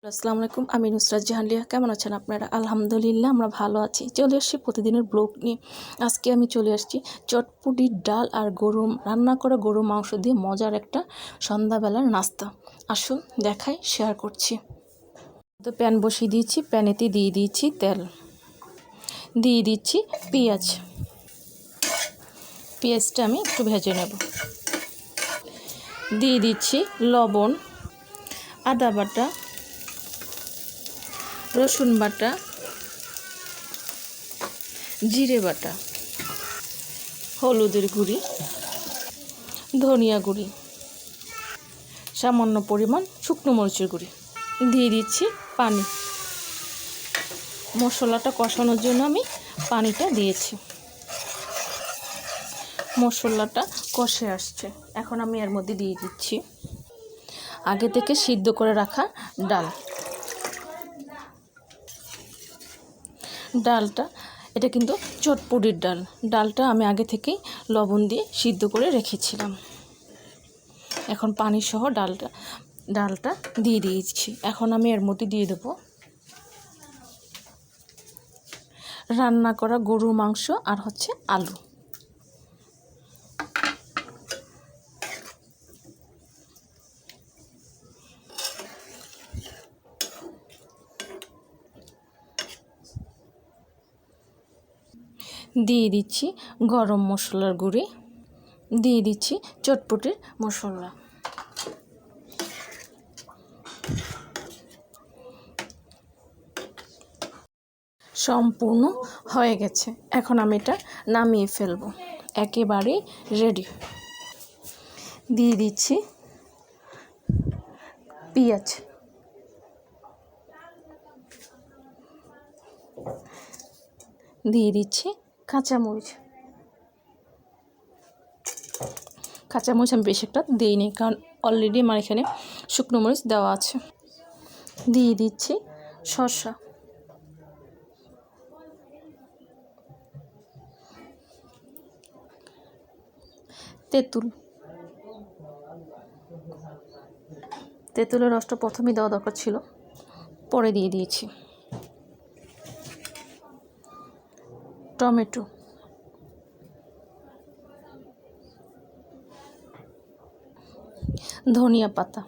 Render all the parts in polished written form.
আসসালামু আলাইকুম, আমি নুসরাত জাহান লিয়া। কেমন আছেন আপনারা? আলহামদুলিল্লাহ আমরা ভালো আছি। চলে আসছি প্রতিদিনের ব্লগ নিয়ে। আজকে আমি চলে আসছি চটপটি ডাল আর রান্না করা গরু মাংস দিয়ে মজার একটা সন্ধ্যাবেলার নাস্তা। আসুন দেখাই, শেয়ার করছি। তো প্যান বসিয়ে দিয়েছি, প্যানেতে দিয়ে দিয়েছি তেল, দিয়ে দিচ্ছি পেঁয়াজ। পেঁয়াজটা আমি একটু ভেজে নেব। দিয়ে দিচ্ছি লবণ, আদা বাটা, রসুন বাটা, জিরে বাটা, হলুদের গুঁড়ি, ধনিয়া গুঁড়ি, সামান্য পরিমাণ শুকনো মরিচের গুঁড়ি। দিয়ে দিচ্ছি পানি। মশলাটা কষানোর জন্য আমি পানিটা দিয়েছি। মশলাটা কষে আসছে, এখন আমি এর মধ্যে দিয়ে দিচ্ছি আগে থেকে সিদ্ধ করে রাখা ডাল। ডালটা এটা কিন্তু চটপটির ডাল। ডালটা আমি আগে থেকেই লবণ দিয়ে সিদ্ধ করে রেখেছিলাম। এখন পানি সহ ডালটা দিয়ে দিয়েছি। এখন আমি এর মধ্যে দিয়ে দেব রান্না করা গরুর মাংস আর আলু। দিয়ে দিচ্ছি গরম মশলার গুঁড়ি, দিয়ে দিচ্ছি চটপটির মশলা। সম্পূর্ণ হয়ে গেছে, এখন আমি এটা নামিয়ে ফেলবো। একেবারে রেডি। দিয়ে দিচ্ছি পেঁয়াজ, দিয়ে দিচ্ছি কাঁচামরিচ। কাঁচামরিচ আমি বেশি একটা দিইনি, কারণ অলরেডি আমার এখানে শুকনো মরিচ দেওয়া আছে। দিয়ে দিচ্ছি শসা, তেঁতুলের রসটা প্রথমেই দেওয়া দরকার ছিল, পরে দিয়ে দিয়েছি। টমেটো, ধনিয়া পাতা।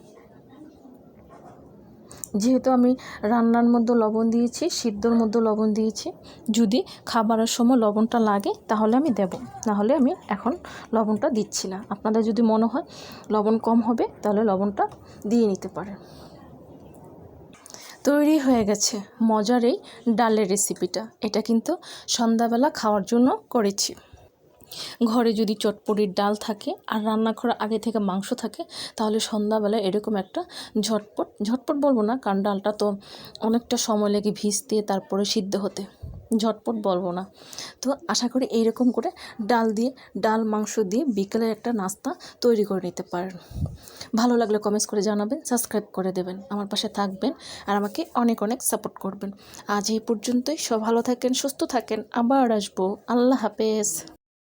যেহেতু আমি রান্নার মধ্যে লবণ দিয়েছি, সিদ্ধর মধ্যে লবণ দিয়েছি, যদি খাবারের সময় লবণটা লাগে তাহলে আমি দেব, নাহলে আমি এখন লবণটা দিচ্ছি না। আপনাদের যদি মনে হয় লবণ কম হবে তাহলে লবণটা দিয়ে নিতে পারেন। তৈরি হয়ে গেছে মজার এই ডালের রেসিপিটা। এটা কিন্তু সন্ধ্যাবেলা খাওয়ার জন্য করেছি। ঘরে যদি চটপটির ডাল থাকে আর রান্না করা আগে থেকে মাংস থাকে, তাহলে সন্ধ্যাবেলায় এরকম একটা ঝটপট বলবো না, কারণ ডালটা তো অনেকটা সময় লেগে ভিজতে তারপরে সিদ্ধ হতে, ঝটপট বলবো না। তো আশা করি এইরকম করে ডাল মাংস দিয়ে বিকেলের একটা নাস্তা তৈরি করে নিতে পারেন। ভালো লাগলে কমেন্টস করে জানাবেন, সাবস্ক্রাইব করে দেবেন, আমার পাশে থাকবেন আর আমাকে অনেক অনেক সাপোর্ট করবেন। আজ এই পর্যন্তই। সব ভালো থাকেন, সুস্থ থাকেন, আবার আসবো। আল্লাহ হাফেজ।